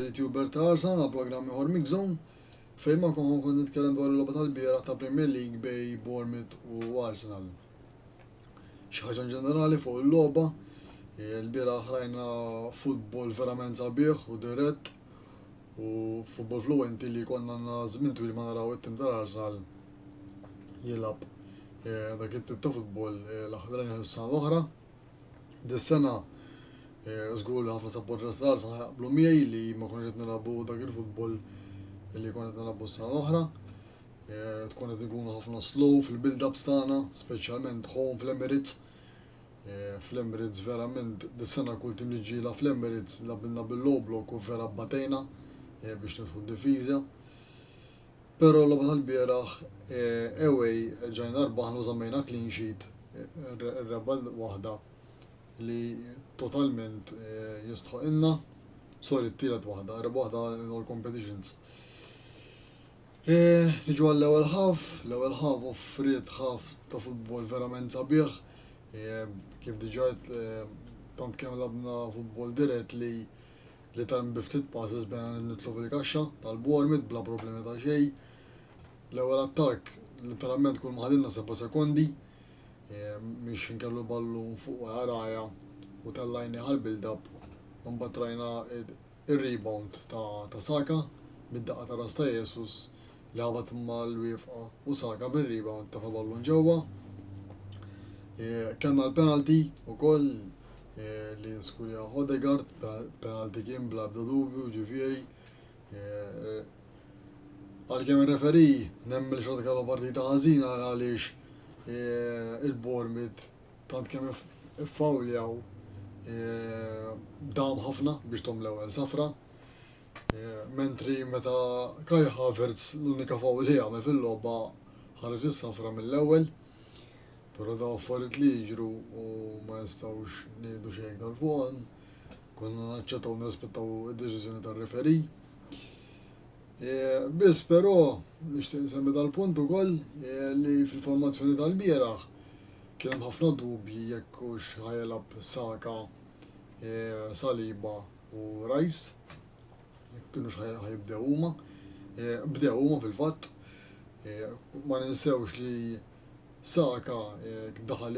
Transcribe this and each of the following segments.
YouTuber ta' Arsan għal programmi Hormig Zone fejn ma kon nitkellem dwar il-logħba tal-bieraħ ta' Premier League bej Bournemouth u Arsenal. Xi ħaġa ġenerali fuq il-logħba, il-bieraħ rajna futbol verament sabiħ u dirett u futbol fluenti li konna żmien twil ma naraw it-tim tal-Arsenal jilab dak it-tip ta' futbol l-aħħar is-sena l-oħra. Dis-sena żgur li ħafna supporters tal-Arsenal ħaqblu miegħi li ma konx qed nilagħbu dak il-futbol li konna qed nilagħbu s-sena l-oħra. Tkun qed ikunu ħafna slow fil-build-ups tagħna, speċjalment home fl-Emirates. Fl-Emirates verament dis-sena kull tim li ġiela fl-Emirates labilna bil-low block u vera batejna biex nidħlu d-difiża. Però l-logħba tal-bieraħ away ġajna rbaħna u żammejna clean sheet ir-rebba waħda li totalment jistħoqilna, sorry t-tielet waħda, rebba waħda in all competitions. Niġu għall-ewwel half offriet ħaf ta' futbol verament sabiħ, kif diġà tant kemm labna futbol dirett li tarm biftit passes bejna nitlu fil-kaxxa tal-Bournemouth bla problemi ta' xejn. L-ewwel attakk literalment kull ma ħadilna 7 sekondi miex inkellu ballu fuq għaraja u tellajni għal-build-up mbagħad rajna ir-rebound ta' Saka mid-daqqa ta' ras ta' Jesus li ħabat imma l-wifqa u Saka bir-rebound ta' ballu ġewwa. Kellna l-penalty ukoll li skurja Odegaard, penalty kien bla ebda dubju ġifieri. Għalkemm ir-referi nemmel xogħol kellu partita ħażina għaliex il-Bournemouth tant kemm iffawljaw dam ħafna biex tom l-ewwel safra. Mentri meta Kai Havertz l-unika fawl li għamel fil-logħba ħareġ is-safra mill-ewwel. Però dawn affarijiet li jiġru u ma nistgħux ngħidu xejn tal-fuqhom, konna naċċettaw nirrispettaw id-deċiżjoni tar-referi. Biss però nixtieq insemmi dal-punt ukoll li fil-formazzjoni tal-bieraħ kien hemm ħafna dubji jekk hux ħajilab Saka, Saliba u Rice, jekk kienux ħajibdew huma. Bdew huma fil-fatt. Ma ninsewx li Saka daħal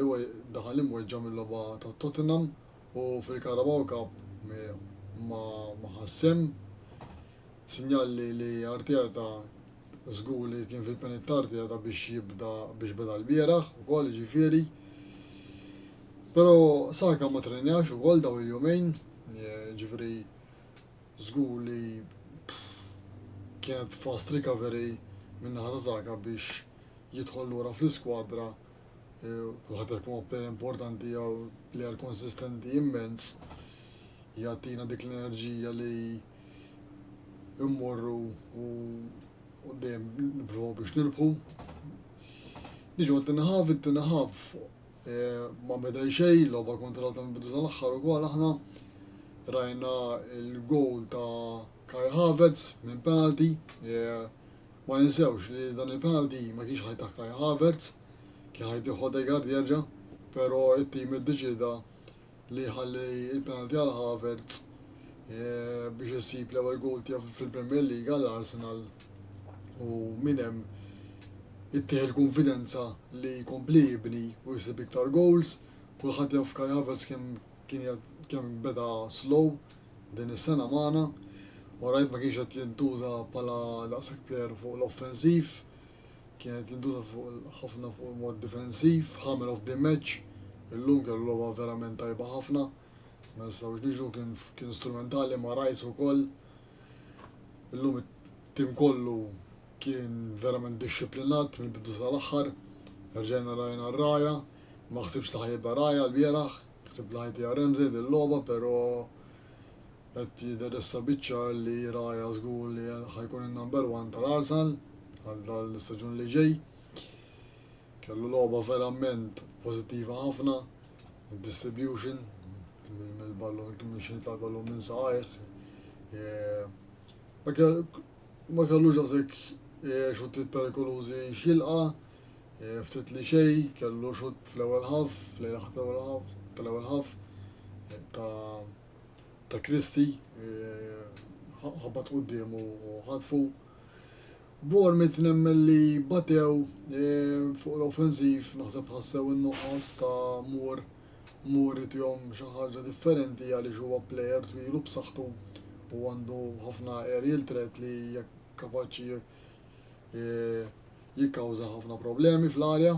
imweġġa mill-logħba ta' Tottenham u fil-Carabao Cup ma ħassem. Sinjalli li Arteta żgur li kien fil-pjan ta' Arteta biex beda l-bieraħ ukoll ġifieri. Però Saka ma trenjax ukoll dawn il-jumejn, ġifieri żgur li kienet fast recovery min-naħa ta' Saka biex jidħol lura fl-iskwadra. Kulħadd jekk huwa player importanti jew player konsistenti immens jagħtina dik l-enerġija li immorru u dejjem nippruvaw biex nirbħu. Niġu it-tinħaf ma bedej xejn, logħba kontrollata mill-bidu tal-aħħar ukoll aħna rajna il-gowl ta' Kai Havertz minn penalty. Ma ninsewx li dan il-penalty ma kienx ħajtaħ Kai Havertz, kien ħajtieħ Odegaard jerġa', però it-tim iddeċida li ħalli il-penalty għal Havertz biex isib l-ewwel gowl tiegħu fil-Premier League għall-Arsenal u minn hemm ittieħ il-konfidenza li jkompli jibni u jsib iktar goals. Kulħadd jaf Kai Havertz kemm beda slow din is-sena magħna. Orajt ma kienx qed jintuża bħala daqshekk player fuq l-offensiv, kien qed jintuża ħafna fuq il-mod difensiv, hammer of the match. Illum kellu logħba verament tajba ħafna. Ma nistgħux niġu kien strumentali ma' Rice ukoll. Illum it-tim kollu kien verament dixxiplinat mill-bidu tal-aħħar. Rġajna rajna r-Raja, ma ħsibx li ħajibda Raja l-bieraħ, ħsib li ħajtija Ramsey lil-logħba, però qed jidher issa biċ-ċar li Raya żgur li ħajkun in-number one tal-Arsenal għal l-istaġun li ġej. Kellu logħba verament pożittiva ħafna, distribution mill-ballon minn tal-ballon minn saqajh. Ma kellux daqshekk xuttiet perikolużi xilqa, ftit li xejn, kellu xutt fl-ewwel ħaf, tal-ewwel ħaf ta' Kristi, ħabat quddiem u ħatfu. Bournemouth nemmen li batew fuq l-offensiv, naħseb ħassew in-nuqqas ta' Moore tihom xi ħaġa differenti għaliex huwa plejer twilu b'saħħtu u għandu ħafna aerial threat li jekk kapaċi jikkawża ħafna problemi fl-arja,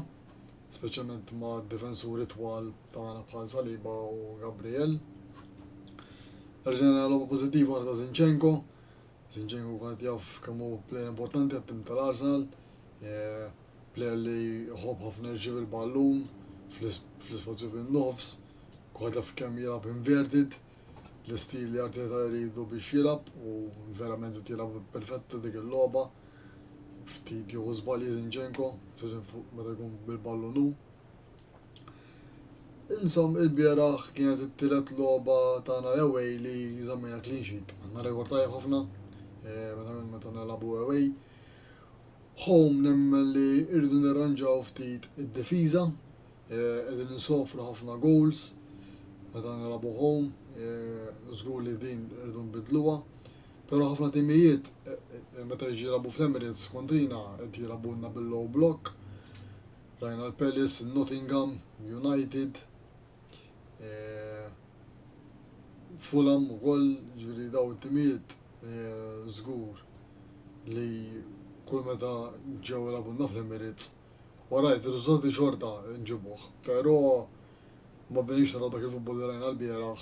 speċjalment ma' difensuri twal tagħna bħal Saliba u Gabriel. Rġena logħba pożittiva ta' Zinchenko kont jaf kemm hu plejer importanti għat-tim tal-Arsenal, plejer li jħobb ħafna jirċievi l-ballun fl-ispazju fin-nofs, kont jaf kemm jilgħab inverted, l-istil li Arteta jridu biex jilgħab u verament qed jilgħab perfetta dik il-logħba. Ftit jieħu żbalji Zinchenko, meta jkun bil-ballun hu. Insomma, il-bieraħ kienet it-tielet logħba tagħna away li żammejna clean sheet. Għandna rekord tajjeb ħafna meta nilagħbu away. Home nemmen li rridu nirranġaw ftit id-difiża, qegħdin insofru ħafna goals meta nilagħbu home, żgur li din rridu nbidluha, però ħafna timijiet meta jiġi jilagħbu fl-Emirates kontrina qed jilagħbulna bil-low block. Rajna l-Palace, Nottingham, United, Fulham ukoll, ġifieri daw it-timijiet żgur li kull meta ġew jilagħbulna fl-Emirates warajt ir-riżultati xorta nġibuh, però ma bdejniex naraw dak il-futbol li rajna l-bieraħ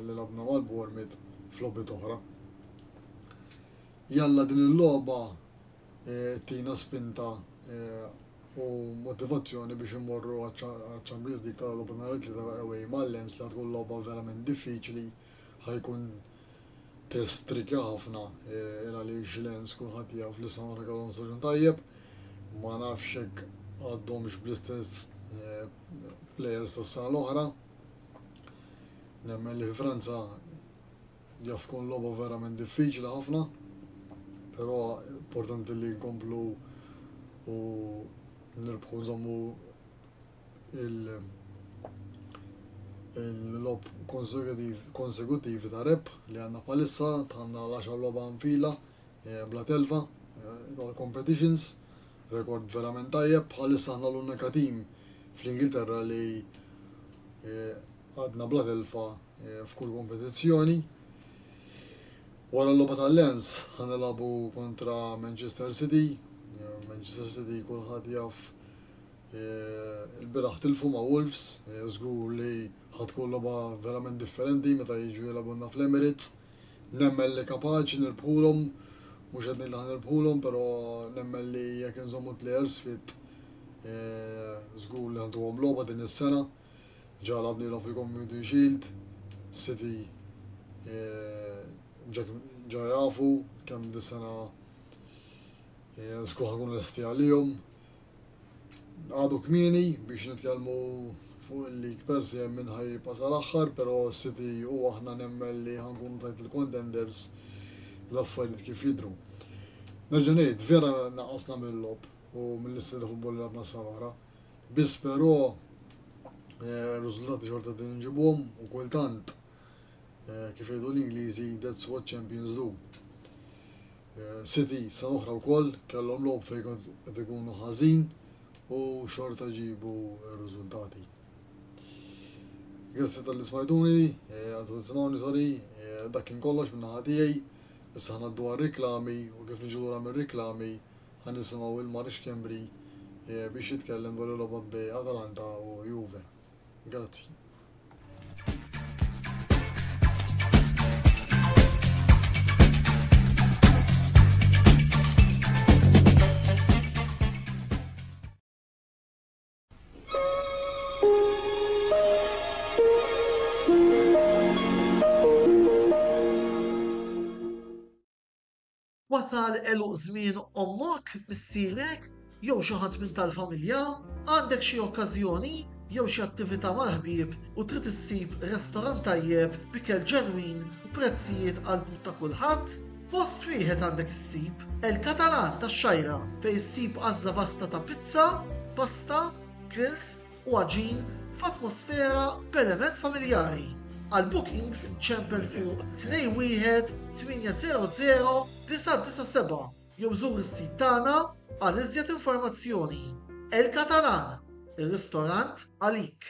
li labna mal-Bournemouth f'logħbiet oħra. Jalla din il-logħba tina spinta u motivazzjoni biex immorru għaċ-Champions League tal-logħba nhar it-tlieta away mal-Lens li tkun logħba verament diffiċli, ħajkun test trikja ħafna għaliex Lens kulħadd jaf li sa marra kellhom staġun tajjeb, ma nafx hekk għadhomx bl-istess players tas-sena l-oħra. Nemmen li fi Franza jaf tkun logħba verament diffiċli ħafna, però importanti li nkomplu u nirbħu nżommu il-lob konsekutivi ta' rep li għandna bħalissa, tħanna l-10 logħba nfila bla telfa tal-competitions, rekord verament tajjeb. Bħalissa aħna l-unika tim fl-Ingilterra li għadna bla telfa f'kull kompetizzjoni. Wara l-logħba tal-Lens ħanilagħbu kontra Manchester City. Manchester City kulħadd jaf il-bieraħ tilfu ma' Wolves, żgur li ħatkun logħba verament differenti meta jiġu jilagħbulna fl-Emirates. Nemmen li kapaċi nirbħulhom, mhux qed ngħid li ħanirbħulhom, però nemmen li jekk inżommu l-plejers fit żgur li ħantuhom logħba din is-sena. Ġa labnilhom fil-Community Shield, City ġa jafu kemm dis-sena żgur ħankunu lesti għalihom. Għadu kmieni biex nitkellmu fuq il-league per se minn ħajpa sal-aħħar, però City u aħna nemmen li ħankunu tajt il-contenders l-affarijiet kif jidhru. Nerġa' ngħid vera naqasna mill-lob u mill-istil futbol li għadna sawara, biss però riżultati xorta din nġibuhom u kultant kif jgħidu l-Ingliżi that's what champions do. City sa oħra wkoll kellhom lob fejn qed ikunu ħażin u xorta ġibu r-riżultati. Grazzi tal-li smajtuni, sorry, dak kien kollox minn naħa tiegħi, issa ħnaddu għar-riklami u kif niġu lura mir-riklami ħanisimgħu il-Marix Kembri biex jitkellem dwar il-logħba bej Atalanta u Juve. Grazzi. wasal eluq żmien ommok, missierek, jew xi ħadd minn tal-familja, għandek xi okkażjoni jew xi attività mal-ħbieb u trid issib restorant tajjeb b'ikel ġenwin u prezzijiet qalbut ta' kulħadd? Post wieħed għandek issib El-Katalan tax-Xajra fejn issib għażla vasta ta' pizza, pasta, grills u għaġin f'atmosfera b'element familjari. Għal bookings ċempel fuq 21 800 997 jew żur is-sit tagħna għal iżjed informazzjoni. El-Katalan, ir-ristorant għalik.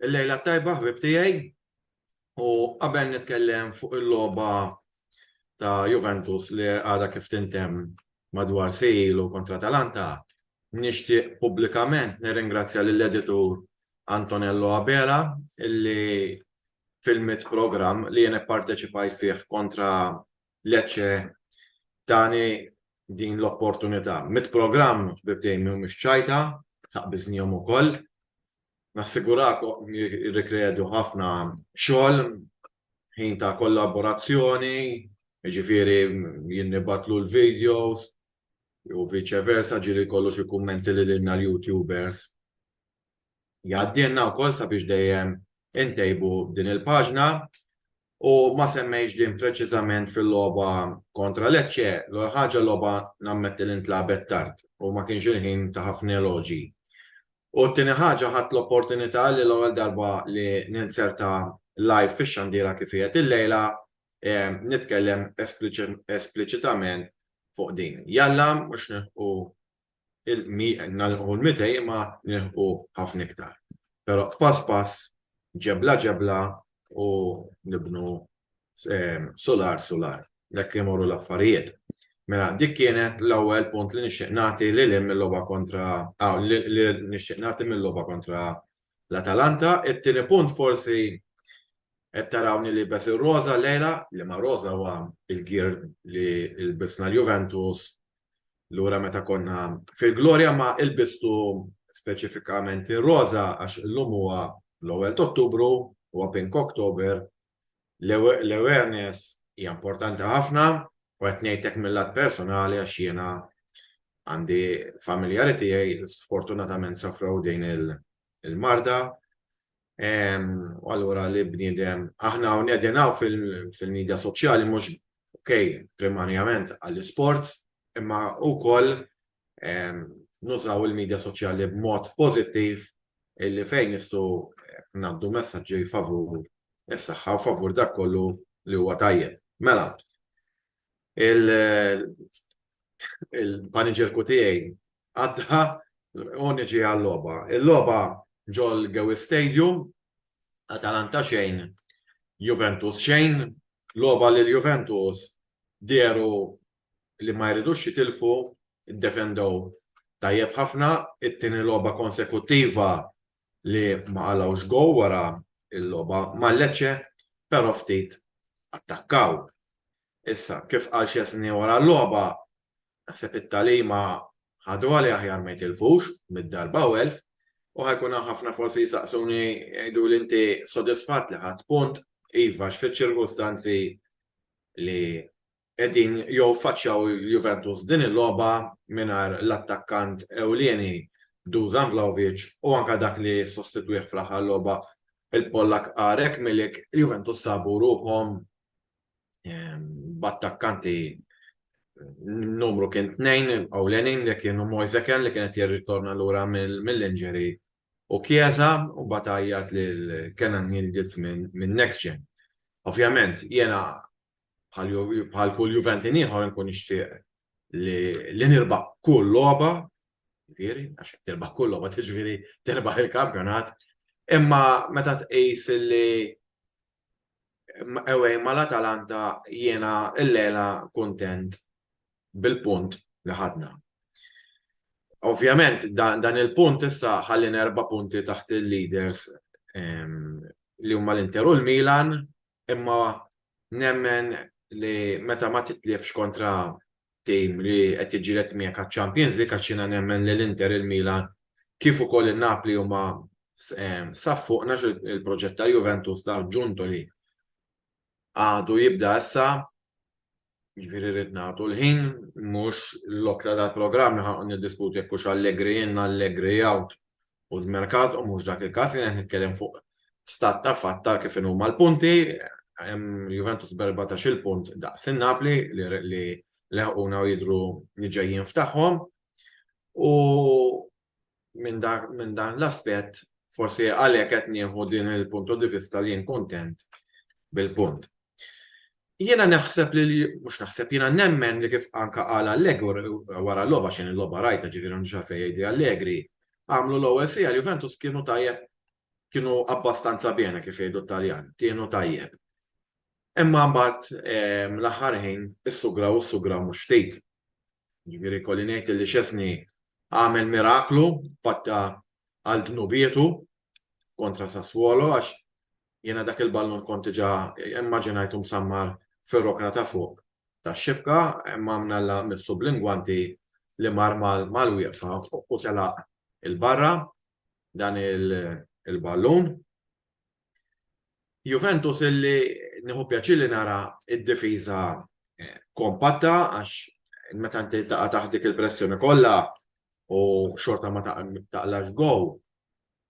Il-lejla tajba ħbib tiegħi u qabel nitkellem fuq il-logħba ta' Juventus li għadha kif tintemm madwar sejlu kontra Atalanta, nixtieq pubblikament nirringrazzja lill-editur Antonello Abela illi filmit programm li jien ipparteċipajt fih kontra Lecce tani din l-opportunità. Mit-programm ħbib tiegħi mhumiex ċajta, saqbiżnihom ukoll. Nassigurakom jirrikredu ħafna xogħol, ħin ta' kollaborazzjoni, jiġifieri jien nibatlu l-videos u viċeversa ġieli jkollu xi kummenti lilna l-YouTubers. Jgħaddienna wkoll sabiex dejjem intejbu din il-paġna u ma semmejx din preċiżament fil-logħba kontra Lecce, l-ħaġa l-logħba nammetti li ntlabet tard u ma kienx il-ħin ta' ħafna eloġi. U t-tieni ħaġa ħadt l-opportunità li l-ewwel darba li ninserta live fix-xandiera kif qiegħed il-lejla nitkellem espliċitament fuq din. Jalla mhux nieħu l-200 ma nieħu ħafna iktar. Però pass ġebla u nibnu solar. Dak imorru l-affarijiet. Mela, dik kienet l-ewwel punt li nixtieq nagħti lil mill-logħba kontra li nixtieq nagħti mill-logħba kontra l-Atalanta. It-tieni punt forsi qed tarawni li bes ir-roża lejla li ma roża huwa il-gier li lbisna l-Juventus lura meta konna fil-Glorja ma ilbistu speċifikament ir-roża għax illum huwa l-ewwel ta' Ottubru huwa Pink October. L-awareness hija importanti ħafna. U qed ngħidlek mill-lat personali għax jiena għandi familjari tiegħi sfortunatament safrew din il-marda. U allura li bniedem aħna qegħdin fil-midja soċjali mhux primarjament għall-isports, imma wkoll nużaw il-midja soċjali b'mod pożittiv illi fejn nistgħu ngħaddu messaġġi favur is-saħħa u favur dak kollu li huwa tajjeb. Mela, il-paniġerku tiegħi għadda u niġi għall-logħba. Il-logħba ġol Gewi Stadium, Atalanta xejn, Juventus xejn, logħba lil Juventus dieru li ma jridux jitilfu, iddefendew tajjeb ħafna, it-tieni logħba konsekuttiva li ma qalgħux gow wara il-logħba ma' Lecce, però ftit attakkaw. Issa, kif qal xesni wara l-logħba, naħseb it-tagħliema ħadu għali aħjar ma jitilfux mid-darba u elf, u ħajkun ħafna forsi jisaqsuni jgħidu li inti sodisfatt li ħadd punt, iva f'iċ-ċirkostanzi li qegħdin jew faċċjaw Juventus din il-logħba mingħajr l-attakkant ewlieni Dusan Vlahovic u anke dak li sostitwih fl-aħħar logħba il-Pollak Arek Milik, Juventus sabu ruhom b'attakkanti numru kien 2 ewlenin li kienu Moisekin li kienet jirritorna lura mill-injury u Chiesa u batajjat lil Kenan Yildiz minn Next Gen. Ovvjament jiena bħal kull Juventini ieħor nkun nixtieq li nirbaħ kull logħba, għax tirbaħ kull logħba tiġifieri tirbaħ il-kampjonat, imma meta tqis li mal-Atalanta jiena l-lejla kuntent bil-punt li ħadna. Ovvjament dan il-punt issa ħalli 4 punti taħt il-leaders li huma l-Inter u l-Milan, imma nemmen li meta ma titlifx kontra tim li qed jiġġieled miegħek għaċ-Champions League għax jiena nemmen li l-Inter il-Milan kif ukoll in-Napli huma saffuqna il-proġett ta' Juventus ta' ġuntu li għadu jibda issa jiġifieri rrid nagħtu l-ħin mhux l-okra tal-programm ħanqu niddiskutu jekk hux Allegri in Allegri out u l-merkat u mhux dak il-każ jien qed nitkellem fuq stat ta' fatt kif huma l-punti Juventus b'14 punt daqs in-Napli li leħquna u jidhru li ġejjin f'tagħhom u minn dan l-aspett forsi għalhekk qed nieħu din il-punt di vista li jien kuntent bil-punt. Jiena naħseb li mhux naħseb jiena nemmen li kif anke qal Allegri wara l-logħba x'in il-logħba rajta ġifieri mhux għalfejn jgħidi Allegri għamlu l-ewwel sija Juventus kienu tajjeb kienu abbastanza bene kif jgħidu Taljan, kienu tajjeb. Imma mbagħad l-aħħar ħin is-sugra u s-sugra mhux ftit. Ġifieri kolli ngħid li Szczesny għamel miraklu patta għal dnubietu kontra Sassuolo għax jiena dak il-ballun kont diġà immaġinajtu msammar fir-rokna ta' fuq tax-xibka imma mnalla missu bl-ingwanti li mar mal-wieqfa u telaq il-barra dan il-ballun. Juventus illi nieħu pjaċir li nara id-difiża kompatta għax meta inti taqa' taħt dik il-pressjoni kollha u xorta ma taqlax gow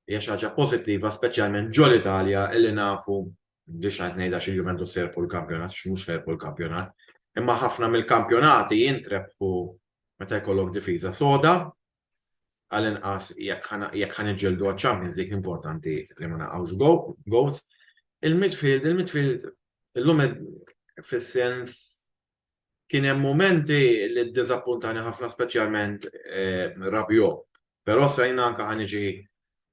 hija xi ħaġa pożittiva speċjalment ġol Italja illi nafu biex qed ngħidha xi Juventus serpu l-kampjonat mhux serpu l-kampjonat. Imma ħafna mill-kampjonati jintrebħu meta jkollok difiża soda għall-inqas jekk ħaniġġieldu għaċ-Champions League importanti li ma naqgħux goals. Il-midfield illum fis-sens kien hemm momenti li ddiżappuntani ħafna speċjalment Rabiot. Però sejna anke ħaniġi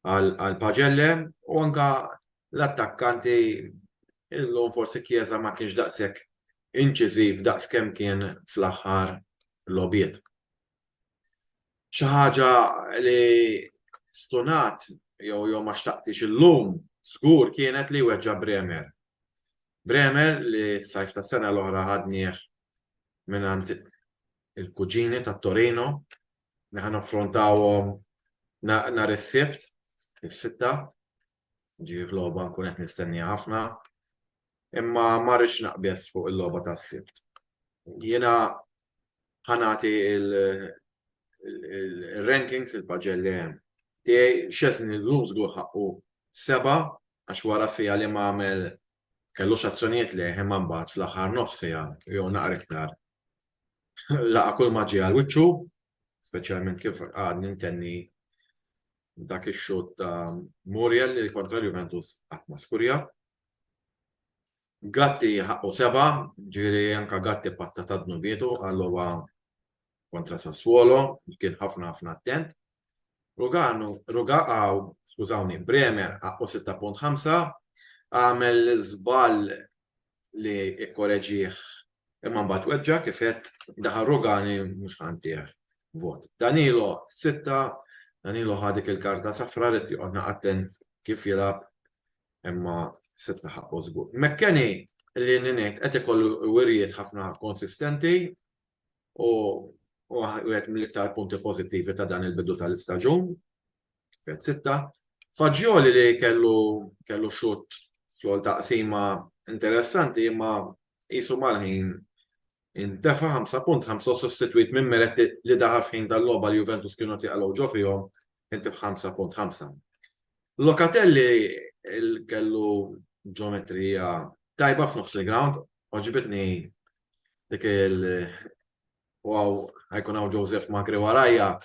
għal Pagelle u anke l-attakkanti illum forsi Chiesa ma kienx daqshekk inċiżiv daqs kemm kien fl-aħħar logħbiet. Xi ħaġa li stunat jew ma xtaqtix illum żgur kienet li weġġa' Bremer. Bremer li s-sajf tas-sena l-oħra ħadnieh mingħand il-kuġini tat-Torino li ħanaffrontawhom nhar is-Sibt is-sitta ġie logħba nkun qed nistennija ħafna imma ma rridx naqbes fuq il-logħba tas-Sibt. Jiena ħanati il-rankings il-Paġelli tiegħi Szczesny llum żgur ħaqqu 7 għax wara sija li m'għamel kellux azzjonijiet li imma mbagħad fl-aħħar nofsija jew naqra iktar laqa' kull ma ġie għal wiċċu, speċjalment kif għadni ntenni dak ix-xut ta' Muriel li kontra Juventus qatt ma skurja. Gatti ħaqqu 7, ġifieri anke Gatti patta ta' dnubietu għall-logħba kontra Sassuolo, kien ħafna attent. Skużawni, Bremer ħaqqu 6.5 għamel żball li ikkoreġih imma mbagħad weġġa' kif qed daħal Rugani mhux ħantih vot. Danilo 6, Danilo ħadik il-karta safra rid joqgħodna attent kif jilgħab imma 6 ħaqqu żgur. McKennie li ngħid qed ikollu wirjiet ħafna konsistenti u għed mill-iktar punti pożittivi ta' dan il-bidu tal-istaġun, fet 6. Fagioli li kellu xut fl taqsima interessanti imma qisu mal-ħin intefa' 5.5 sostituit minn Meretti li daħal f'ħin tal-logħba li Juventus kienu tiqgħu ġo fihom inti 5.5. Locatelli kellu ġeometrija tajba f'nofs il-ground, oġibitni dik wow, ħajkun hawn Joseph Magri warajja,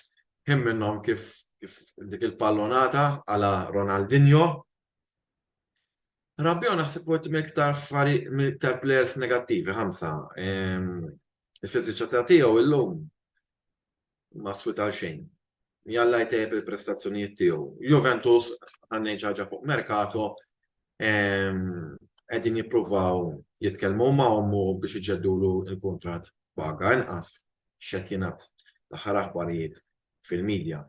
hemm minnhom kif dik il-pallonata għala Ronaldinho. Rabiot naħseb wieħed mill-iktar players negattivi 5. Il-fiżiċità tiegħu illum ma swita xejn. Jalla jtejjeb il-prestazzjonijiet tiegħu. Juventus għandejn ħaġa fuq merkato qegħdin jippruvaw jitkellmu magħhom biex iġeddulu l-kuntratt paga inqas x'qed l-aħħar aħbarijiet fil-medja.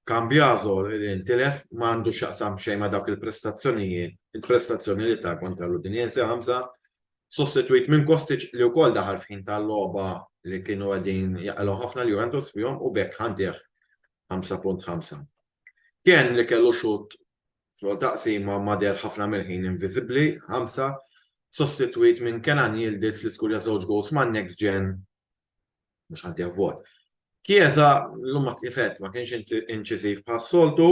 Cambiaso l-intilef m'għandux x'jaqsam xejn ma' dawk il-prestazzjoni li ta' kontra l-Udinese 5 sostituit minn Kostic li wkoll daħal f'ħin tal-logħba li kienu għedin jaqalgħu ħafna l-Juventus fihom u bekk ħantih 5.5. Kien li kellu xut fuq taqsima mader ħafna mill-ħin inviżibbli 5, sostituit minn Kenan Yildiz li skurja żewġ goals man next gen mhux ħantih vot. Chiesa l-lumma kifet ma kienx inċisiv bħas-soltu,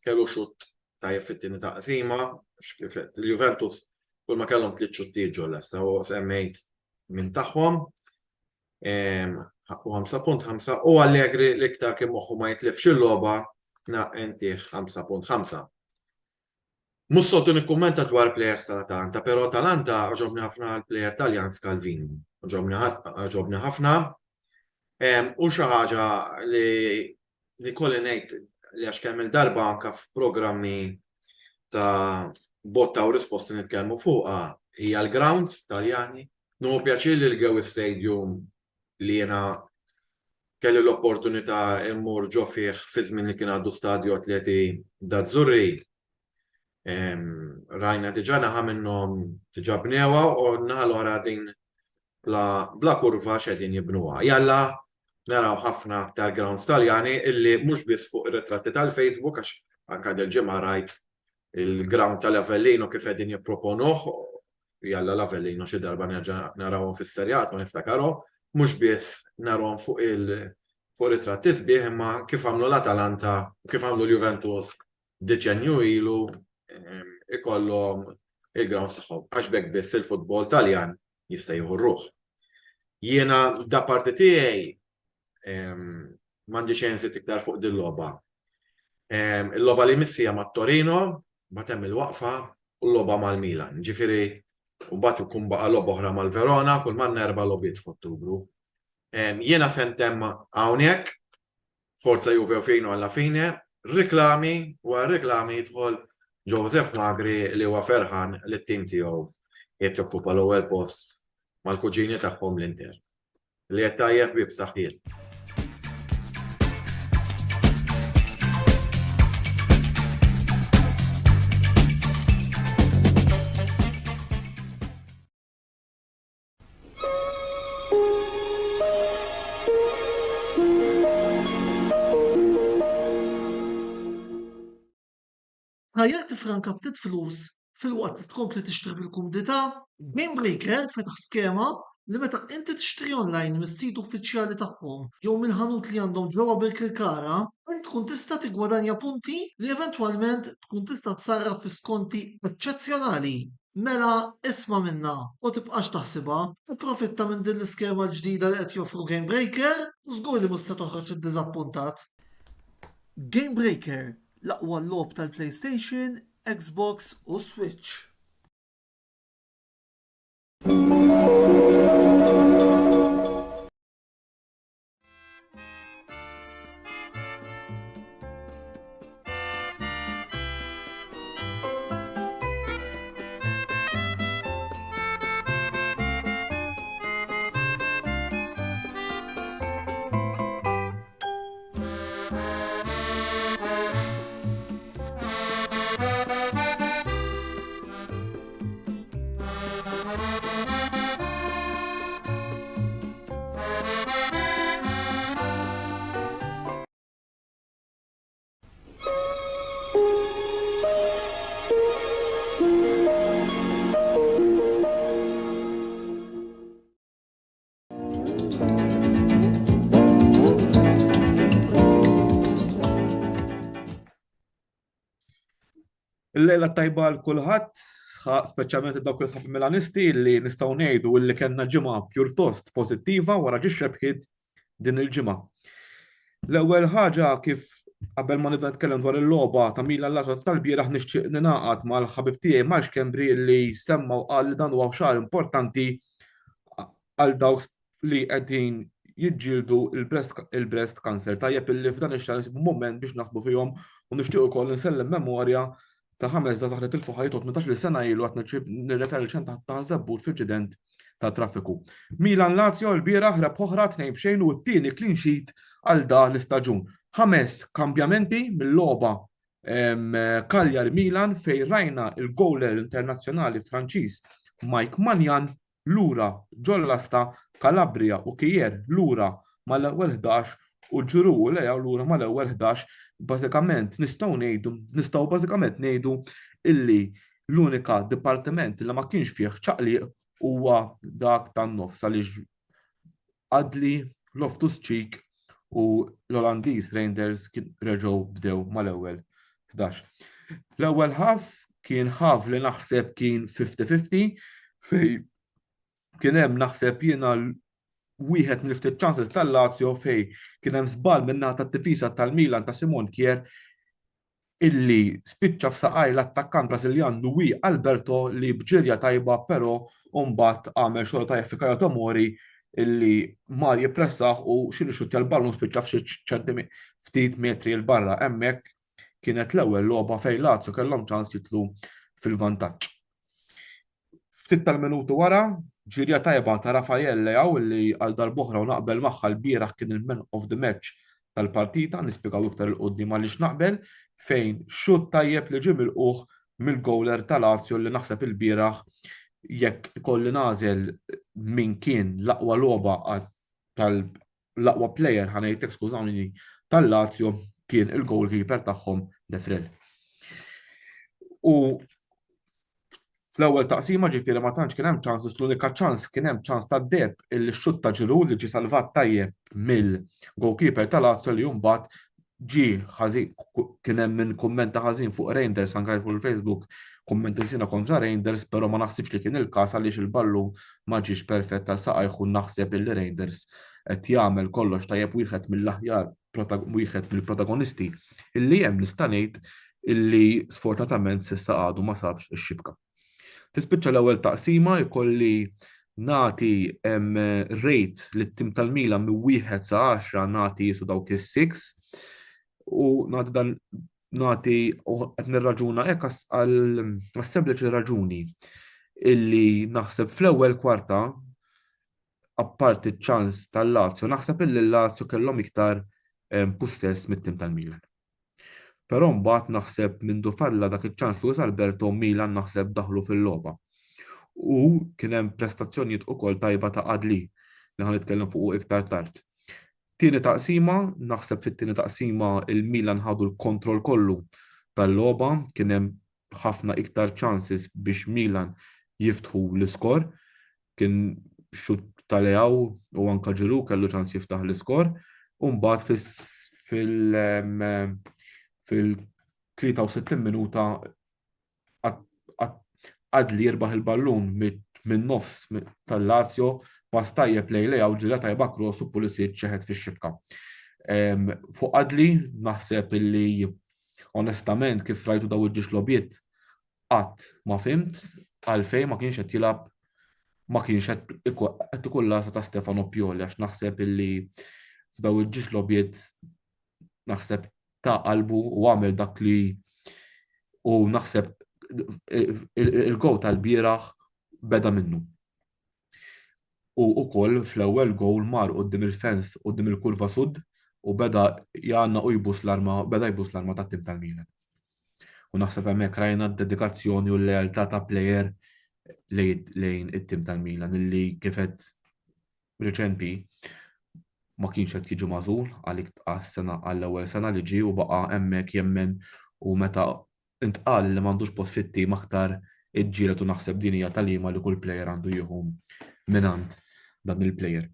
kellu xut tajjeb fit-tieni taqsima, kifet il-Juventus kull ma kellhom 3 xutti ġolla, u semmejt minn tagħhom u 5.5 u Allegri l-iktar kien moħħu ma jitlifx il-logħba intih 5.5. Mhux soltu nikkummenta dwar plejers tal-Atalanta, però Atalanta ġobni ħafna l-plejer Taljan Scalvini. Ġobni ħafna u xi ħaġa li kolli ngħid li għax kemm il-darba anke f'programmi ta' botta u risposti nitkellmu fuqha hija l-grounds Taljani. Nu pjaċir li l-Gew Stadium li jiena kelli l-opportunità immur ġo fih fi żmien li kien għandu stadju atleti d'Azzurri. Rajna diġà naħa minnhom diġà bnewa u naħa l-oħra din bla kurva x'qegħdin jibnuha. Jalla naraw ħafna aktar grounds Taljani illi mhux biss fuq ir-ritratti tal-Facebook għax anke del-ġimgħa rajt il-ground tal-Avellino kif qegħdin jipproponuh, jalla l-Avellino xi darba nerġa' narawhom fis-serjat ma niftakarhom, mhux biss narawhom fuq ritratti sbieħ imma kif għamlu l-Atalanta u kif għamlu l-Juventus deċenju ilu ikollhom il-grounds tagħhom għax bekk biss il-futbol Taljan jista' jieħu r-ruħ. Jiena da parti tiegħi m'għandix xejn iktar fuq din l-logħba. Il-logħba li missija mat-Torino bagħad hemm il-waqfa u l-logħba mal-Milan. Ġifieri u bagħad ikun baqa' logħba oħra mal-Verona kull manna 4 logħbiet f'Ottubru. Jiena sentem hawnhekk forza Juve u Fino alla fine, riklami u għar-riklami jidħol Joseph Magri li huwa ferħan li t-tim tiegħu qed jokkupa l-ewwel post mal-kuġini tagħhom l-Inter. Li qed tajjeb bi b'saħħiet. Ħajja tifranka ftit flus fil-waqt li tkompli tixtri bil-kumdità, Game Breaker fetaħ skema li meta inti tixtri online mis-sit uffiċjali tagħhom jew mill-ħanut li għandhom ġewwa bil-Kirkara, int tkun tista' tigwadanja punti li eventwalment tkun tista' tsarraf fi skonti eċċezzjonali. Mela isma' minnha u tibqax taħsibha, tipprofitta minn din l-iskema l-ġdida li qed joffru Game Breaker, żgur li mhux se toħroġ iddiżappuntat. Game Breaker l-aqwa logħob tal-PlayStation, Xbox u Switch. Il-lejla tajba l-kulħadd, speċjalment dawk il-sħab milanisti li nistgħu ngħidu li kellna ġimgħa pjuttost pożittiva wara ġi xebħit din il-ġimgħa. L-ewwel ħaġa kif qabel ma nibda nitkellem dwar il-logħba ta' Milan Lazio tal-bieraħ nixtieq ninaqat mal-ħabib tiegħi Marx Kembri li semma u qal li dan huwa xahar importanti għal dawk li qegħdin jiġġieldu il-breast cancer. Tajjeb illi f'dan ix-xahar nsibu mument biex naħsbu fihom u nixtieq ukoll insellem memorja ta' 5 żgħażagħ li tilfu ħajjithom 18-il sena ilu qed nirreferi xejn ta' żabbur f'inċident ta' traffiku. Milan Lazio l-bieraħ rebħ oħra 2-2 u t-tieni clean sheet għal dan l-istaġun. 5 kambjamenti mill-logħba Cagliari Milan fejn rajna il-goaler internazzjonali Franċiż Mike Maignan lura ġolla sta Kalabria u Kijer lura mal-ewwel 11 u ġuru lejha lura mal-ewwel 11 bażikament nistgħu bażikament ngħidu illi l-unika dipartiment li ma kienx fih ċaqliq huwa dak tan-nofs għaliex Adli, Loftus-Cheek u l-Olandiż Reinders reġgħu bdew mal-ewwel 11. L-ewwel ħaf kien ħaf li naħseb kien 50-50 fej kien hemm naħseb jiena wieħed mill-ftit chances tal-Lazio fej kien hemm żball min-naħa tat-tifisa tal-Milan ta' Simon Kjaer illi spiċċa f'saqaj l-attakkant Brażiljan Luis Alberto li bġirja tajba però mbagħad għamel xogħol tajjeb fi Kaja Tomori illi mar jippressaħ u xinu xutti għal-ballun spiċċa f'xi ftit metri l-barra hemmhekk kienet l-ewwel logħba fejn Lazio kellhom ċans jitlu fil-vantaġġ. Ftit tal-minutu wara, ġirja tajba ta' Rafael Leao illi għal darb'oħra u naqbel magħha l-bieraħ kien il-man of the match tal-partita, nispjegaw iktar il-qudiem għaliex naqbel fejn xut tajjeb li ġim il-uħ mill-gowler ta' Lazio li naħseb il-bieraħ jekk kolli nażel min kien l-aqwa logħba tal-aqwa player ħanejtek skużawni tal-Lazio kien il-goalkeeper tagħhom Defrel. U fl-ewwel taqsima ġifieri ma tantx kien hemm ċans, l-unika ċans kien hemm ċans tad-deb il-xut ta' ġiru li ġie salvat tajjeb mill-goalkeeper ta' Lazio li mbagħad ġi ħażin kien hemm min kummenta ħażin fuq Reinders anke fuq il-Facebook kummenti sina kontra Reinders, però ma naħsibx li kien il-każ għaliex il-ballu ma ġiex perfett tal saqajħu naħseb il Reinders qed jagħmel kollox tajjeb wieħed mill-aħjar wieħed mill-protagonisti illi hemm nista' ngħid illi sfortunatament s'issa għadu ma sabx ix-xibka. Tispiċċa l-ewwel taqsima jkolli nagħti rate lit-tim tal-Milan minn 1 sa 10 nagħti su dawk is-6 u nagħti dan nagħti qed nirraġuna hekk għal sempliċi raġuni illi naħseb fl-ewwel kwarta apparti ċ-ċans tal-Lazio naħseb illi l-Lazio kellhom iktar possess mit-tim tal-Milan. Però mbagħad naħseb mindu falla dak iċ-ċans Luis Alberto Milan naħseb daħlu fil-logħba. U kien hemm prestazzjonijiet ukoll tajba ta' Adli li ħanitkellem fuq iktar tard. Tieni taqsima, naħseb fit-tieni taqsima il-Milan ħadu l-kontroll kollu tal-logħba, kien hemm ħafna iktar chances biex Milan jiftħu l-iskor, kien xut tal-Leao u anke Ġiru kellu ċans jiftaħ l-iskor, u mbagħad fil-63 minuta Adli jirbaħ il-ballun minn nofs tal-Lazio pass tajjeb lejlejha u ġirja tajba cross u pulisiet ċeħed fix-xibka. Fuq Adli naħseb illi onestament kif rajtu daw il-ġiex logħbiet qatt ma fimt għalfejn ma kienx qed jilgħab ma kienx qed ikun lasa ta' Stefano Pioli għax naħseb illi f'daw il-ġiex logħbiet naħseb ta' qalbu u għamel dak li u naħseb il-gowl tal-bieraħ beda minnu. U wkoll fl-ewwel gowl mar quddiem il-fens quddiem il-kurva sud u beda jgħanna u jbus l-arma tat-tim tal-Milan. U naħseb hemmhekk rajna d-dedikazzjoni u l-lealtà ta' plejer lejn it-tim tal-Milan illi kifet reċenti ma kienx qed jiġu magħżul għas-sena għall-ewwel sena li ġie u baqa' hemmhekk jemmen u meta intqal li m'għandux post fit-tim aktar iġġieled u naħseb din hija tagħliema li kull plejer għandu jieħu minant dan il-plejer.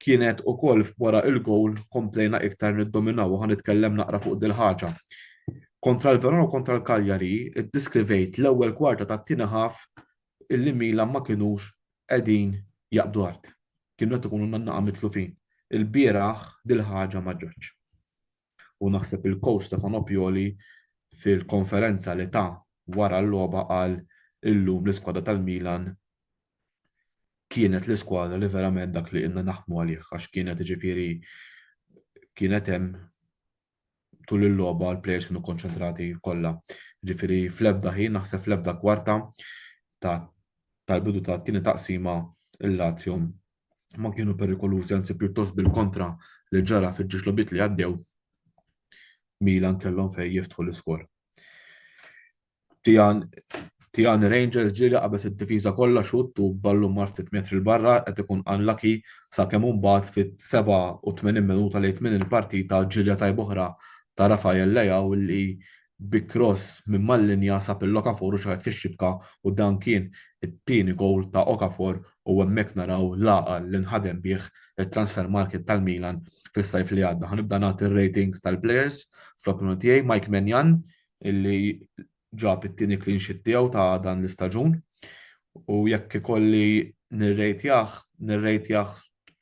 Kienet ukoll wara il-gowl komplejna iktar niddominaw u ħanitkellem naqra fuq dil ħaġa. Kontra l-Verona u kontra l-Cagliari iddiskrivejt l-ewwel kwarta tat-tieni ħaf illi Milan ma kinux qegħdin jaqbdu art. Kienu qed ikunu nannaqa mitlufin. Il-bieraħ dil ħaġa ma ġratx. U naħseb il-coach Stefano Pioli fil-konferenza li ta' wara l-logħba qal illum l-iskwadra tal-Milan kienet l-iskwadra li verament dak li inna naħdmu għalih għax kienet ġifieri kienet hemm tul il-logħba l-plejers kienu konċentrati kollha. Ġifieri fl-ebda ħin naħseb fl-ebda kwarta tal-bidu tat-tieni taqsima il-Lazio ma kienu perikolużi anzi pjuttost bil-kontra li ġara fil-ġiex logħbiet li għaddew Milan kellhom fejn jiftħu l-iskor. Tiani Rangers ġiri qabes id-difiża kollha xut u ballu mar ftit metri l-barra qed ikun unlucky sakemm imbagħad fit-87 minuta lejn min il-partita ġirja tajb oħra ta' Rafael Leao li bi cross minn mal-linja sab il-Okafor u xaħet fix-xibka u dan kien it-tieni gowl ta' Okafor u hemmhekk naraw laqa li nħadem bih il-transfer market tal-Milan fis-sajf li għadda. Ħanibda nagħti ir-ratings tal-players fl-opinjoni tiegħi Mike Menjan illi ġab it-tieni clean sheet tiegħu ta' dan l-istaġun u jekk ikolli nirrejtjah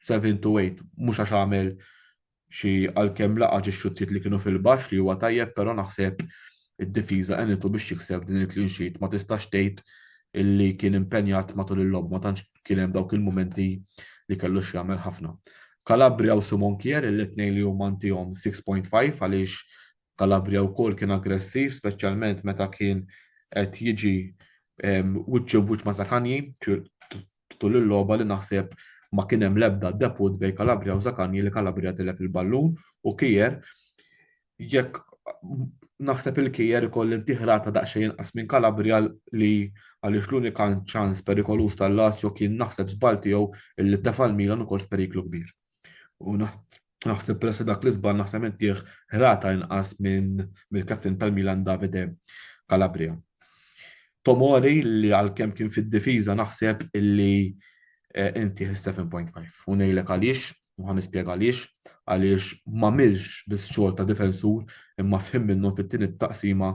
7 to 8 mhux għax għamel xi għalkemm laqa ġi x-xuttiet li kienu fil-baxx li huwa tajjeb, però naħseb id-difiża għenitu biex jikseb din il-clean sheet ma tistax tgħid illi kien impenjat matul il-lob ma tantx kien hemm dawk il-mumenti li kellu jagħmel ħafna. Calabria u Simon Kier il-tnejn li huma ntihom 6.5 għaliex Calabria wkoll kien aggressiv, speċjalment meta kien qed jiġi wiċċ ma' Zakanji tul il-logħba li naħseb ma kien hemm l-ebda debut bejn Calabria u Zakanji li Calabria tilef il-ballun u Kier jekk naħseb il-Kier ikolli diħrata daqsxejn inqas minn Calabria li għaliex l-unika ċans perikolus tal-Lazio kien naħseb żball tiegħu illi tefal Milan ukoll f'periklu kbir. U naħseb peress dak li żball naħseb intih ħrata inqas mill-kapten tal-Milan Davide Calabria. Tomori li għalkemm kien fid-difiża naħseb illi inti 7.5 u ngħidlek għaliex u ħanispjega għaliex ma milx bis-xogħol ta' difensur imma fhim minnu fit-tieni taqsima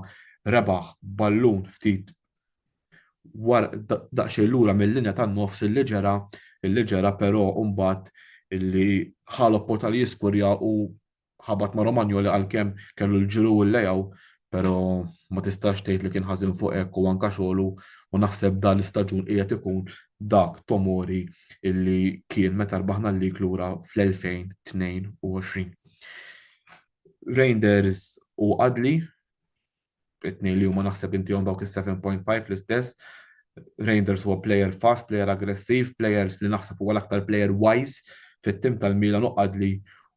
rebaħ ballun ftit daqsxejn lura mill-linja tan-nofs illi ġera però mbagħad illi ħal portal jiskurja u ħabat ma' Romagnoli għalkemm kellu l-ġiru u l-lejaw, però ma tistax tgħid li kien ħażin fuq hekk u anke xogħlu u naħseb dan l-istaġun qiegħed ikun dak Tomori illi kien meta rbaħna l-lig lura fl-2022. Rangers u Adli, it-tnejn li huma naħseb intihom dawk is-7.5 l-istess. Rangers huwa player fast, player aggressiv, player li naħseb huwa l-aktar player wise fit-tim tal-Milan u Adli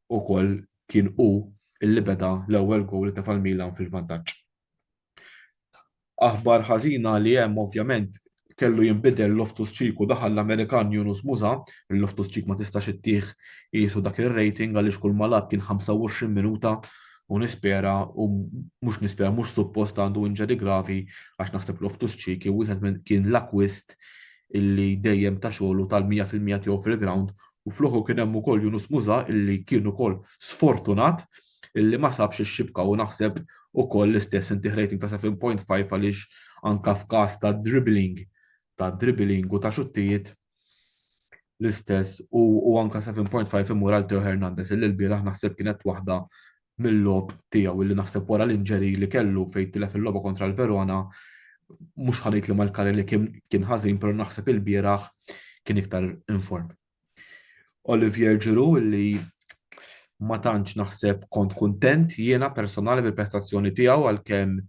ukoll kien illi beda l-ewwel gowl li tefal Milan fil-vantaġġ. Aħbar ħażina li hemm ovvjament kellu jinbidel Loftus-Cheek u daħal l-Amerikan Yunus Musa, il-Loftus-Cheek ma tistax ittieħ qisu dak ir-rating għaliex kull malab kien 25 minuta u mhux suppost għandu injury gravi għax naħseb Loftus-Cheek wieħed kien l-akwist illi dejjem ta' xogħlu tal-100% tiegħu fil-ground u fluħu kien hemm ukoll Yunus Musa illi kien ukoll sfortunat illi ma sabx ix-xibka u naħseb ukoll l-istess intih rating ta' 7.5 għaliex anke f'każ ta' dribbling u ta' xuttijiet l-istess u anke 7.5 imur għal Teo Hernandez illi l-bieraħ naħseb kienet waħda mill-lob tiegħu illi naħseb wara l-inġeri li kellu fejn tilef il-logħba kontra l-Verona mhux ħanejt li mal-kari li kien ħażin però naħseb il-bieraħ kien iktar inform. Olivier Giroud illi ma tantx naħseb kont kuntent jiena personali bil-prestazzjoni tiegħu għalkemm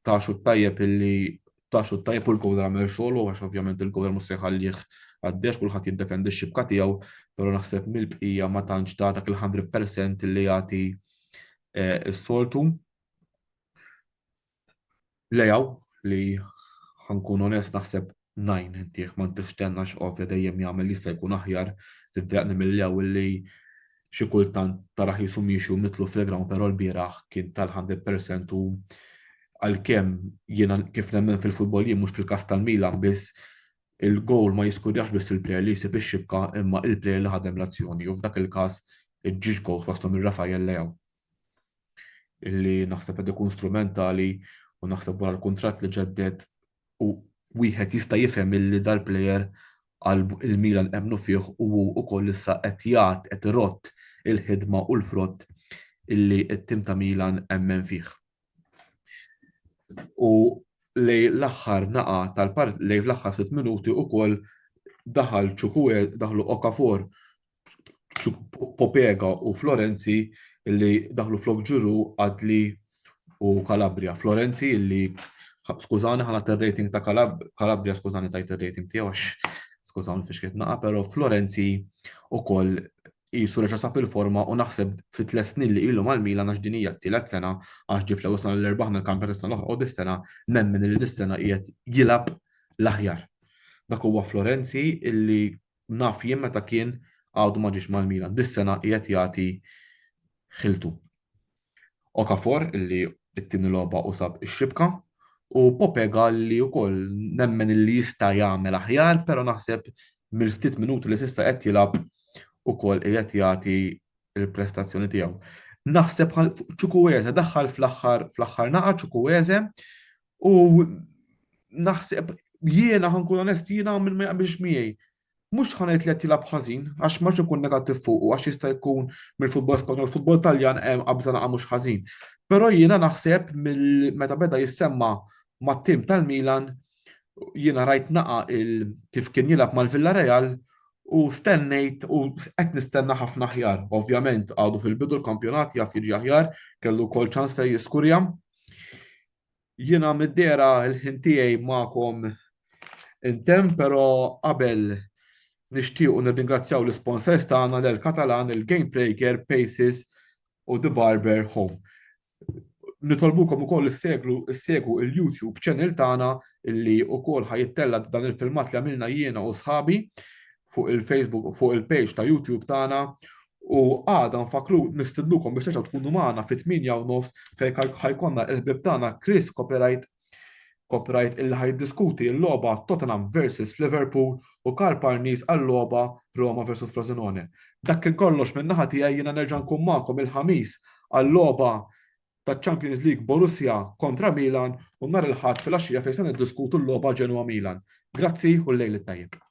taxu tajjeb u l-gowl għamel xogħlu għax ovvjament il-gowl mhux se jħallih għaddex kulħadd jiddefendi x-xibka tiegħu, però naħseb mill-bqija ma tantx ta' dak il-100% li jagħti s-soltu. Lejaw li ħankun onest naħseb 9 intih ma ntixtennax ovvja dejjem jagħmel jista' jkun aħjar tiddejaqni mill-lew illi xi kultant taraħ jisu miexu nitlu fil-ground però l-bieraħ kien tal-100% u għalkemm jiena kif nemmen fil-futbol jien mhux fil-każ tal-Milan biss il-gowl ma jiskurjax biss il-plejer li jsib ix-xibka imma il-plejer li ħadem l-azzjoni u f'dak il-każ il-ġiex gowl waslu minn Rafael Leao illi naħseb qed ikun strumentali u naħseb wara l-kuntratt li ġeddet u wieħed jista' jifhem illi dal-plejer għal il-Milan emnu fih u ukoll issa qed irott il-ħidma u l-frott illi t-tim ta' Milan emmen fih. U lej l-aħħar naqa lej l-aħħar 6 minuti ukoll daħal Ċukwe daħlu Okafor, Popega u Florenzi illi daħlu flok Giroud, Adli u Calabria. Florenzi illi skużani ħanat ir-rating ta' Calabria, skużani tajt ir-rating tiegħu għax skużawni fiex kiet naqa, però Florenzi ukoll jisu reġa' sab il-forma u naħseb fi 3 snin li ilu mal-Milan għax din hija t-tielet sena għax ġi fl-ewwel sena li rbaħna l-kampjonat is-sena l-oħra u dis-sena nemmen li dis-sena qiegħed jilab l-aħjar. Dak huwa Florenzi illi naf jien meta kien għadu ma ġiex mal-Milan. Dis-sena qiegħed jagħti ħiltu. Okafor illi t-tieni logħba u sab ix-xibka u Popega li wkoll nemmen illi jista' jagħmel aħjar, però naħseb mill-ftit minuti li s'issa qed jilab ukoll qiegħed jagħti il-prestazzjoni tiegħu. Naħseb Chukwueze daħħal fl-aħħar naqa' Chukwueze u naħseb jiena ħankun onest jiena minn ma jaqbilx miegħi. Mhux ħanejt li qed jilab ħażin għax ma ikun negattiv fuq u għax jista' jkun mill-futbol Spanjol, futbol Taljan hemm qabża naqa' mhux ħażin. Però jiena naħseb meta beda jissemma mat-tim tal-Milan jiena rajt naqa' kif kien jilab mal-Villarreal u stennejt u qed nistenna ħafna aħjar. Ovvjament għadu fil-bidu l-kampjonat jaf jiġi aħjar, kellu wkoll ċans fejn jiskurja. Jiena mid-dera l-ħin tiegħi magħkom intemm, però qabel nixtiequ nirringrazzjaw l-sponsors tagħna l-Katalan, il-Game Breaker, Paces u The Barber Home. Nitolbukom ukoll issegwu il-YouTube channel tagħna illi wkoll ħajittella dan il-filmat li għamilna jiena u sħabi fuq il-Facebook u fuq il-page ta' YouTube tagħna u għada nfakru nistidlukom biex terġgħu tkunu magħna fit-8:30 fejn ħajkonna l-ħbib tagħna Chris Copyright illi ħajdiskuti l-logħba Tottenham versus Liverpool u Karl Parnis għall-logħba Roma versus Frosinone. Dak kien kollox minn naħa tiegħi jiena nerġa' nkun magħkom il-ħamis għall-logħba taċ-Champions League Borussia kontra Milan u nhar il-ħadd fil-għaxija fejn se niddiskutu l-logħba Ġenwa Milan. Grazzi u l-lejl it-tajjeb.